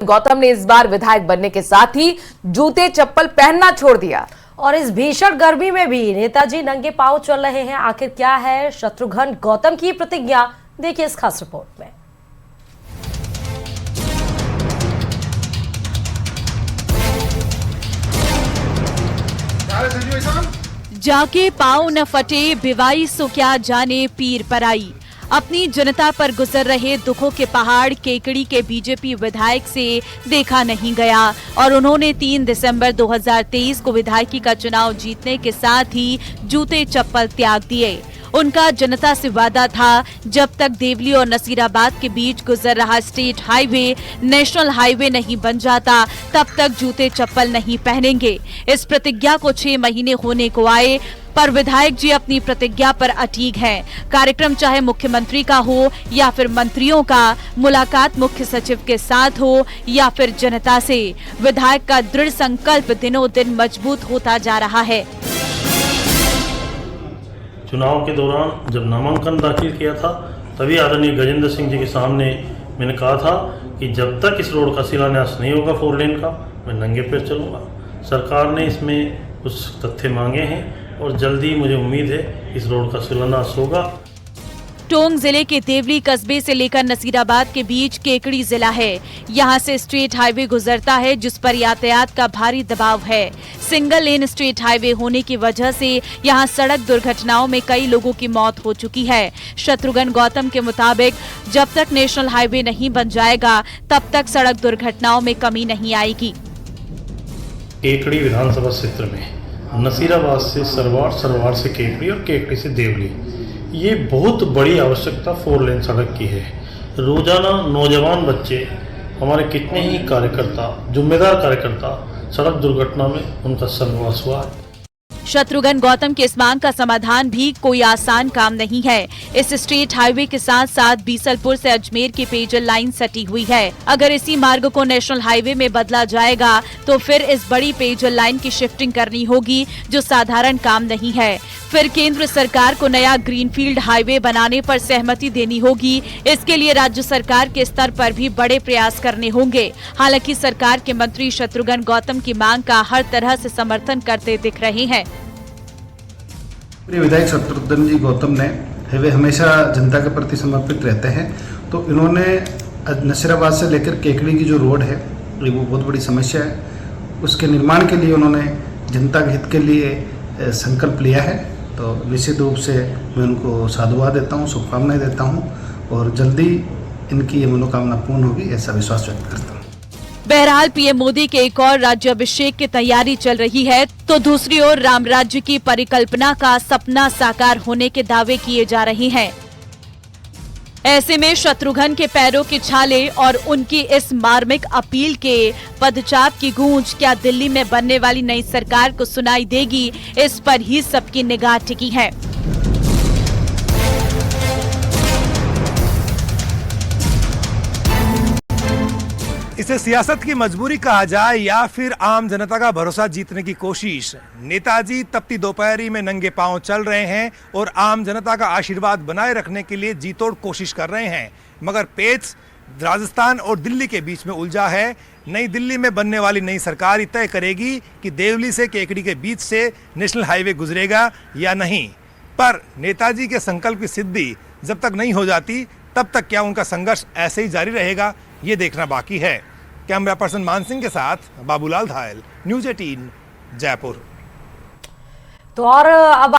गौतम ने इस बार विधायक बनने के साथ ही जूते चप्पल पहनना छोड़ दिया। और इस भीषण गर्मी में भी नेताजी नंगे पांव चल रहे हैं। आखिर क्या है शत्रुघ्न गौतम की प्रतिज्ञा, देखिए इस खास रिपोर्ट में। जाके पाँव न फटे भिवाई सो क्या जाने पीर पराई। अपनी जनता पर गुजर रहे दुखों के पहाड़ केकड़ी के बीजेपी विधायक से देखा नहीं गया और उन्होंने 3 दिसंबर 2023 को विधायकी का चुनाव जीतने के साथ ही जूते चप्पल त्याग दिए। उनका जनता से वादा था, जब तक देवली और नसीराबाद के बीच गुजर रहा स्टेट हाईवे नेशनल हाईवे नहीं बन जाता, तब तक जूते चप्पल नहीं पहनेंगे। इस प्रतिज्ञा को 6 महीने होने को आए, पर विधायक जी अपनी प्रतिज्ञा पर अटीग हैं। कार्यक्रम चाहे मुख्यमंत्री का हो या फिर मंत्रियों का, मुलाकात मुख्य सचिव के साथ हो या फिर जनता से, विधायक का दृढ़ संकल्प दिनों दिन मजबूत होता जा रहा है। चुनाव के दौरान जब नामांकन दाखिल किया था, तभी आदरणीय गजेंद्र सिंह जी के सामने मैंने कहा था कि जब तक इस रोड का शिलान्यास नहीं होगा 4 लेन का, मैं नंगे पैर चलूँगा। सरकार ने इसमें कुछ तथ्य मांगे हैं और जल्दी मुझे उम्मीद है इस रोड का शिलान्यास होगा। टोंक जिले के देवली कस्बे से लेकर नसीराबाद के बीच केकड़ी जिला है। यहाँ से स्टेट हाईवे गुजरता है, जिस पर यातायात का भारी दबाव है। सिंगल लेन स्टेट हाईवे होने की वजह से यहाँ सड़क दुर्घटनाओं में कई लोगों की मौत हो चुकी है। शत्रुघ्न गौतम के मुताबिक जब तक नेशनल हाईवे नहीं बन जाएगा, तब तक सड़क दुर्घटनाओं में कमी नहीं आएगी। केकड़ी विधानसभा क्षेत्र में नसीराबाद से सरवार, सरवार से केकड़ी और केकड़ी से देवली, ये बहुत बड़ी आवश्यकता 4 लेन सड़क की है। रोजाना नौजवान बच्चे, हमारे कितने ही कार्यकर्ता, जिम्मेदार कार्यकर्ता सड़क दुर्घटना में उनका सर्वनाश हुआ है। शत्रुघ्न गौतम के इस मांग का समाधान भी कोई आसान काम नहीं है। इस स्टेट हाईवे के साथ साथ बीसलपुर से अजमेर की पेयजल लाइन सटी हुई है। अगर इसी मार्ग को नेशनल हाईवे में बदला जाएगा तो फिर इस बड़ी पेयजल लाइन की शिफ्टिंग करनी होगी, जो साधारण काम नहीं है। फिर केंद्र सरकार को नया ग्रीनफील्ड हाईवे बनाने पर सहमति देनी होगी। इसके लिए राज्य सरकार के स्तर पर भी बड़े प्रयास करने होंगे। हालांकि सरकार के मंत्री शत्रुघ्न गौतम की मांग का हर तरह से समर्थन करते दिख रहे हैं। विधायक शत्रुघ्न जी गौतम ने वे हमेशा जनता के प्रति समर्पित रहते हैं, तो इन्होंने नसीराबाद से लेकर केकड़ी की जो रोड है, वो बहुत बड़ी समस्या है, उसके निर्माण के लिए उन्होंने जनता के हित के लिए संकल्प लिया है। तो निश्चित रूप से मैं उनको साधुवाद देता हूँ, शुभकामनाएं देता हूँ और जल्दी इनकी ये मनोकामना पूर्ण होगी, ऐसा विश्वास व्यक्त करता हूँ। बहरहाल पीएम मोदी के एक और राज्याभिषेक की तैयारी चल रही है, तो दूसरी ओर राम राज्य की परिकल्पना का सपना साकार होने के दावे किए जा रहे हैं। ऐसे में शत्रुघ्न के पैरों के छाले और उनकी इस मार्मिक अपील के पदचाप की गूंज क्या दिल्ली में बनने वाली नई सरकार को सुनाई देगी, इस पर ही सबकी निगाह टिकी है। इसे सियासत की मजबूरी कहा जाए या फिर आम जनता का भरोसा जीतने की कोशिश, नेताजी तपती दोपहरी में नंगे पांव चल रहे हैं और आम जनता का आशीर्वाद बनाए रखने के लिए जी तोड़ कोशिश कर रहे हैं। मगर पेच राजस्थान और दिल्ली के बीच में उलझा है। नई दिल्ली में बनने वाली नई सरकार ही तय करेगी कि देवली से केकड़ी के बीच से नेशनल हाईवे गुजरेगा या नहीं। पर नेताजी के संकल्प की सिद्धि जब तक नहीं हो जाती, तब तक क्या उनका संघर्ष ऐसे ही जारी रहेगा, ये देखना बाकी है। कैमरा पर्सन मान सिंह के साथ बाबूलाल धायल, न्यूज़ 18 जयपुर। तो और अब